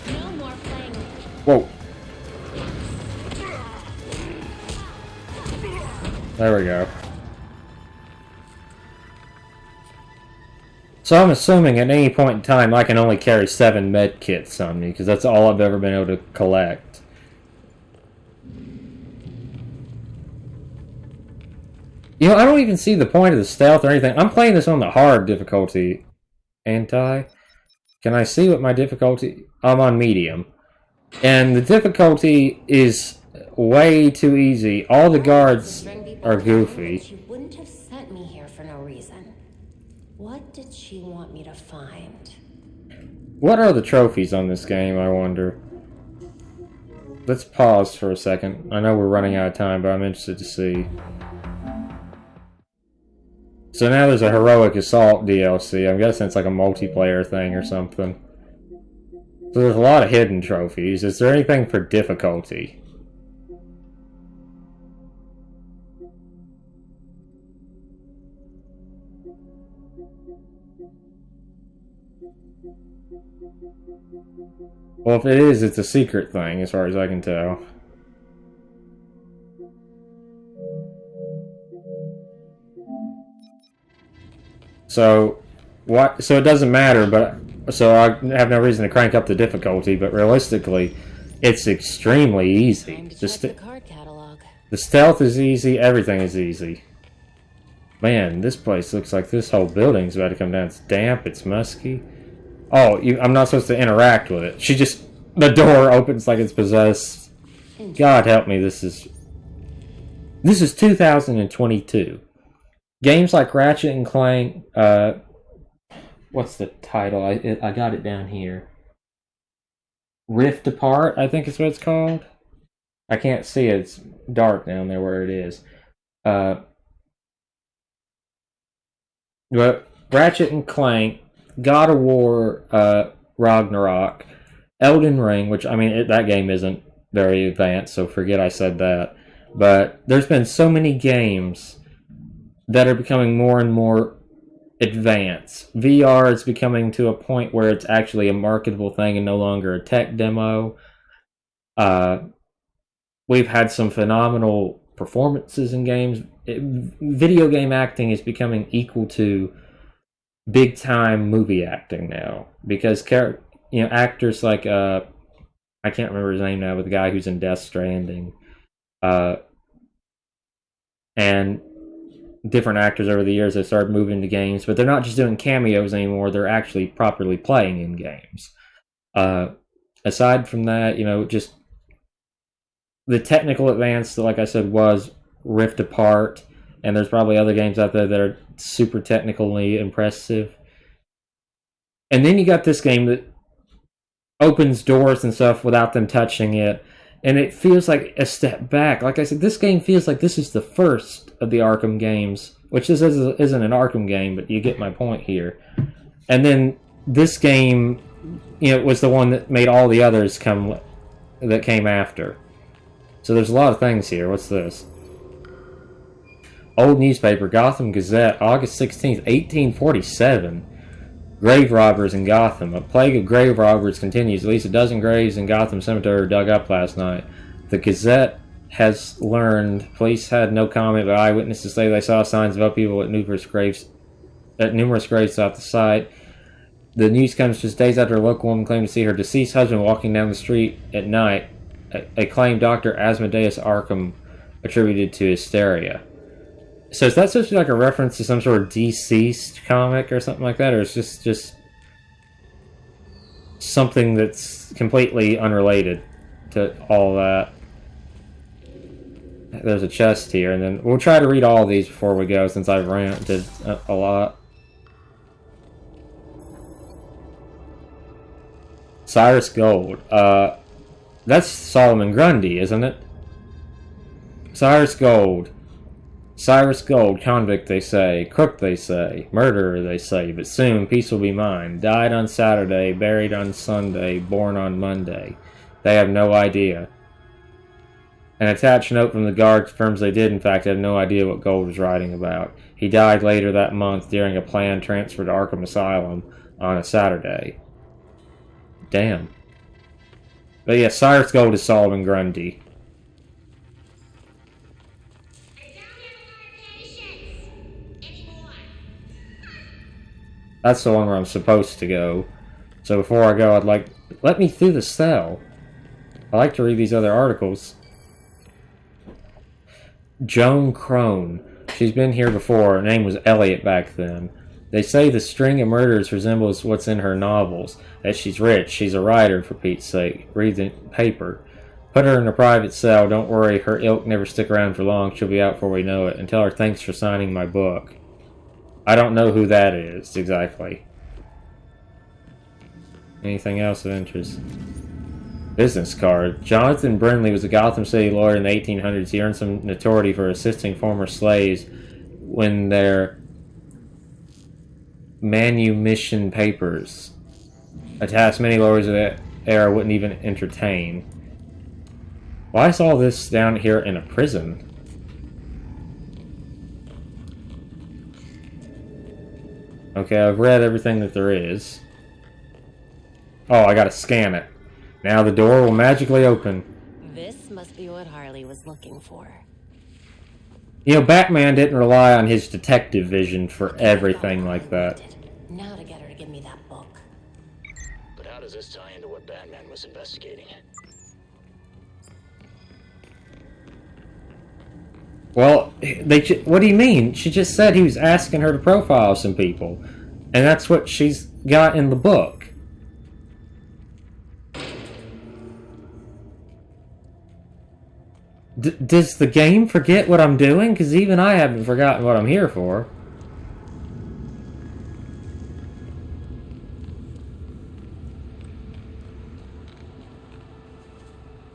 No more playing. Whoa. There we go. So I'm assuming at any point in time I can only carry 7 med kits on me, because that's all I've ever been able to collect. You know, I don't even see the point of the stealth or anything. I'm playing this on the hard difficulty. Ain't I? Can I see what my difficulty... I'm on medium. And the difficulty is way too easy. All the guards are goofy. She wouldn't have sent me here for no reason. What did she want me to find? What are the trophies on this game, I wonder? Let's pause for a second. I know we're running out of time, but I'm interested to see. So now there's a Heroic Assault DLC. I'm guessing it's like a multiplayer thing or something. So there's a lot of hidden trophies. Is there anything for difficulty? Well, if it is, it's a secret thing, as far as I can tell. So, what? So it doesn't matter, but so I have no reason to crank up the difficulty. But realistically, it's extremely easy. Time to check the card catalog. The stealth is easy. Everything is easy. Man, this place looks like this whole building's about to come down. It's damp. It's musky. Oh, I'm not supposed to interact with it. The door opens like it's possessed. God help me, this is 2022. Games like Ratchet and Clank, what's the title? I got it down here. Rift Apart, I think is what it's called. I can't see it. It's dark down there where it is. But Ratchet and Clank, God of War, Ragnarok, Elden Ring, which, I mean, that game isn't very advanced, so forget I said that. But there's been so many games that are becoming more and more advanced. VR is becoming to a point where it's actually a marketable thing and no longer a tech demo. We've had some phenomenal performances in games. Video game acting is becoming equal to big-time movie acting now. Because, actors like, I can't remember his name now, but the guy who's in Death Stranding, and different actors over the years have started moving to games, but they're not just doing cameos anymore, they're actually properly playing in games. Aside from that, just the technical advance, like I said, was Rift Apart, and there's probably other games out there that are super technically impressive. And then you got this game that opens doors and stuff without them touching it, and it feels like a step back. Like I said, this game feels like this is the first of the Arkham games, which this isn't an Arkham game, but you get my point here. And then this game, was the one that made all the others that came after. So there's a lot of things here. What's this? Old newspaper, Gotham Gazette, August 16th, 1847. Grave robbers in Gotham. A plague of grave robbers continues. At least a dozen graves in Gotham Cemetery were dug up last night. The Gazette has learned police had no comment, but eyewitnesses say they saw signs of upheaval at numerous graves throughout the site. The news comes just days after a local woman claimed to see her deceased husband walking down the street at night, a claim Dr. Asmodeus Arkham attributed to hysteria. So is that supposed to be like a reference to some sort of deceased comic or something like that, or is just something that's completely unrelated to all that? There's a chest here, and then we'll try to read all of these before we go, since I've ranted a lot. Cyrus Gold. That's Solomon Grundy, isn't it? Cyrus Gold. Cyrus Gold, convict they say, crook they say, murderer they say, but soon peace will be mine. Died on Saturday, buried on Sunday, born on Monday. They have no idea. An attached note from the guard confirms they did in fact have no idea what Gold was writing about. He died later that month during a planned transfer to Arkham Asylum on a Saturday. Damn. But yeah, Cyrus Gold is Solomon Grundy. That's the one where I'm supposed to go. So before I go, I'd like... Let me through the cell. I like to read these other articles. Joan Crone. She's been here before. Her name was Elliot back then. They say the string of murders resembles what's in her novels. That she's rich. She's a writer, for Pete's sake. Read the paper. Put her in a private cell. Don't worry, her ilk never stick around for long. She'll be out before we know it. And tell her thanks for signing my book. I don't know who that is, exactly. Anything else of interest? Business card. Jonathan Brinley was a Gotham City lawyer in the 1800s. He earned some notoriety for assisting former slaves when their manumission papers, a task many lawyers of that era wouldn't even entertain. Why is all this down here in a prison? Okay, I've read everything that there is. Oh, I gotta scan it. Now the door will magically open. This must be what Harley was looking for. You know, Batman didn't rely on his detective vision for everything like that. Now to get her to give me that book. But how does this tie into what Batman was investigating? Well, what do you mean? She just said he was asking her to profile some people. And that's what she's got in the book. Does the game forget what I'm doing? Because even I haven't forgotten what I'm here for.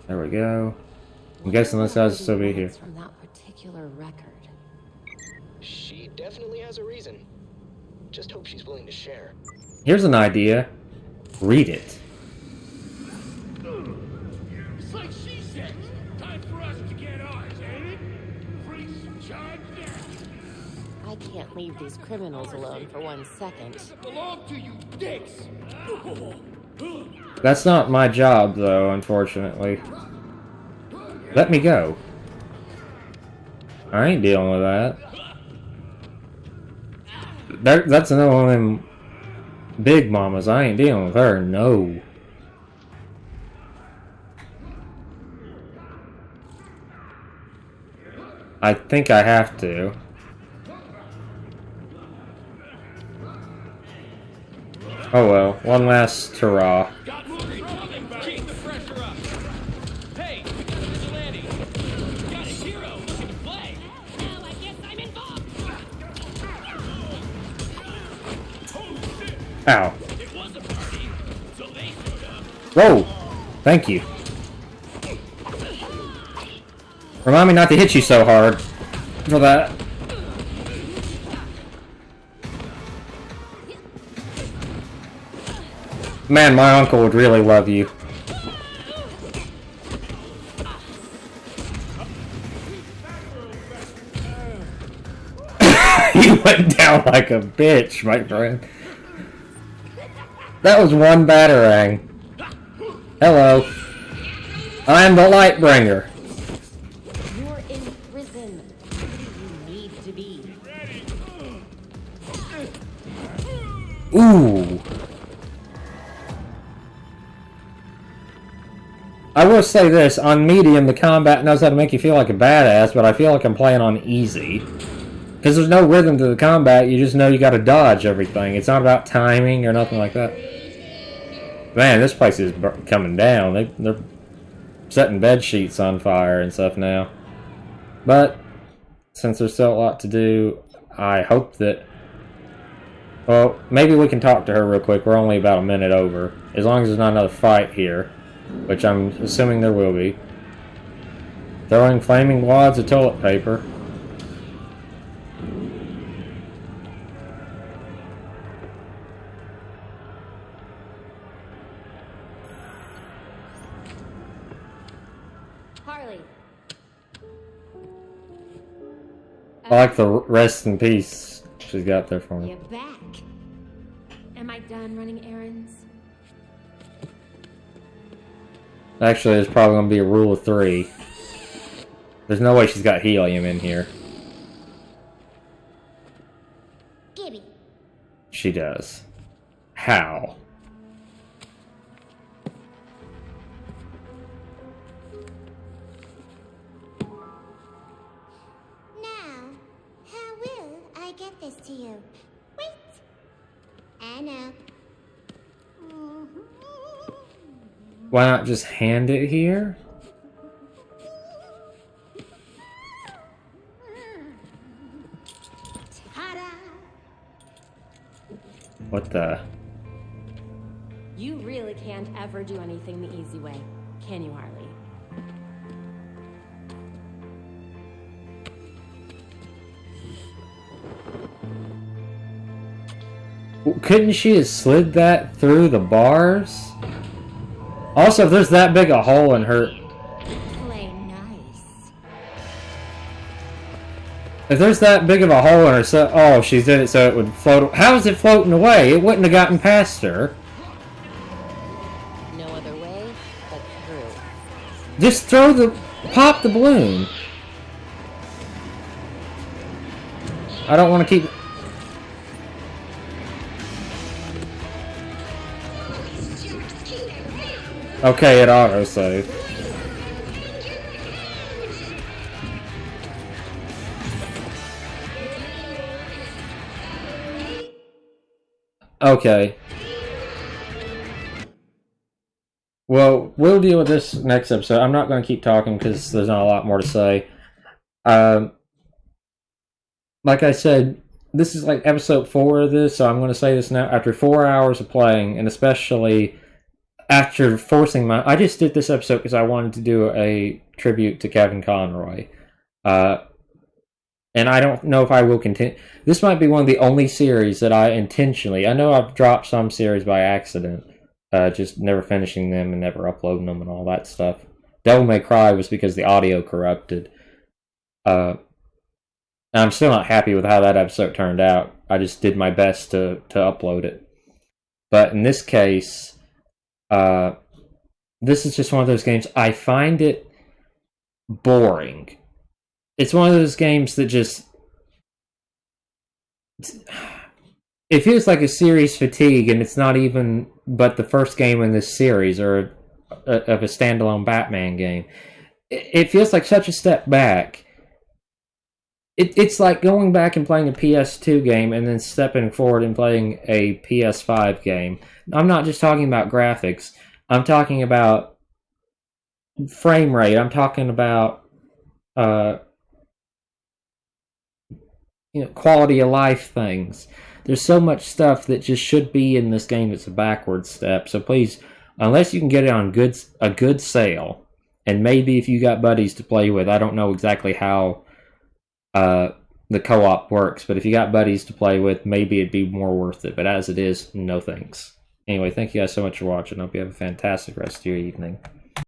There we go. I'm guessing this has to still be here. From that particular record. She definitely has a reason. Just hope she's willing to share. Here's an idea. Read it. It's like she said. Time for us to get ours, ain't it? Freeze, charge down. I can't leave these criminals alone for 1 second. Belong to you, dicks. That's not my job, though, unfortunately. Let me go. I ain't dealing with that. That's another one of them big mamas. I ain't dealing with her, no. I think I have to. Oh well, one last hurrah. Keep the pressure up. Hey, we got a vigilante. We got a hero looking to play. Now I guess I'm involved. Ow. It was a party, so they showed up. Whoa! Thank you. Remind me not to hit you so hard for that. Man, my uncle would really love you. down like a bitch, my friend. That was one batarang. Hello. I am the Lightbringer. You're in prison. You need to be. Ooh. I will say this, on medium, the combat knows how to make you feel like a badass, but I feel like I'm playing on easy. Because there's no rhythm to the combat, you just know you gotta dodge everything. It's not about timing or nothing like that. Man, this place is coming down. They're setting bed sheets on fire and stuff now. But, since there's still a lot to do, I hope that... Well, maybe we can talk to her real quick. We're only about a minute over. As long as there's not another fight here. Which I'm assuming there will be. Throwing flaming wads of toilet paper. Harley. I like the rest in peace she's got there for me. You're back. Am I done running errands? Actually, there's probably going to be a rule of 3. There's no way she's got helium in here. Gibby. She does. How? Now, how will I get this to you? Wait. Anna. Why not just hand it here? Ta-da! What the? You really can't ever do anything the easy way, can you, Harley? Couldn't she have slid that through the bars? Also, if there's that big a hole in her... Play nice. If there's that big of a hole in her... oh, she did it so it would float... How is it floating away? It wouldn't have gotten past her. No other way but through. Just throw the... Pop the balloon. I don't want to keep... Okay, it auto-saved. Okay. Well, we'll deal with this next episode. I'm not going to keep talking because there's not a lot more to say. Like I said, this is like episode 4 of this, so I'm going to say this now. After 4 hours of playing, and especially... After forcing my... I just did this episode because I wanted to do a tribute to Kevin Conroy. And I don't know if I will continue... This might be one of the only series that I intentionally... I know I've dropped some series by accident. Just never finishing them and never uploading them and all that stuff. Devil May Cry was because the audio corrupted. I'm still not happy with how that episode turned out. I just did my best to upload it. But in this case... this is just one of those games, I find it boring. It's one of those games that just... It feels like a series fatigue, and it's not even but the first game in this series, or of a standalone Batman game. It feels like such a step back. It's like going back and playing a PS2 game and then stepping forward and playing a PS5 game. I'm not just talking about graphics. I'm talking about frame rate. I'm talking about quality of life things. There's so much stuff that just should be in this game that's a backward step. So please, unless you can get it on a good sale, and maybe if you got buddies to play with, I don't know exactly how the co-op works, but if you got buddies to play with, maybe it'd be more worth it. But as it is, no thanks. Anyway, thank you guys so much for watching. I hope you have a fantastic rest of your evening.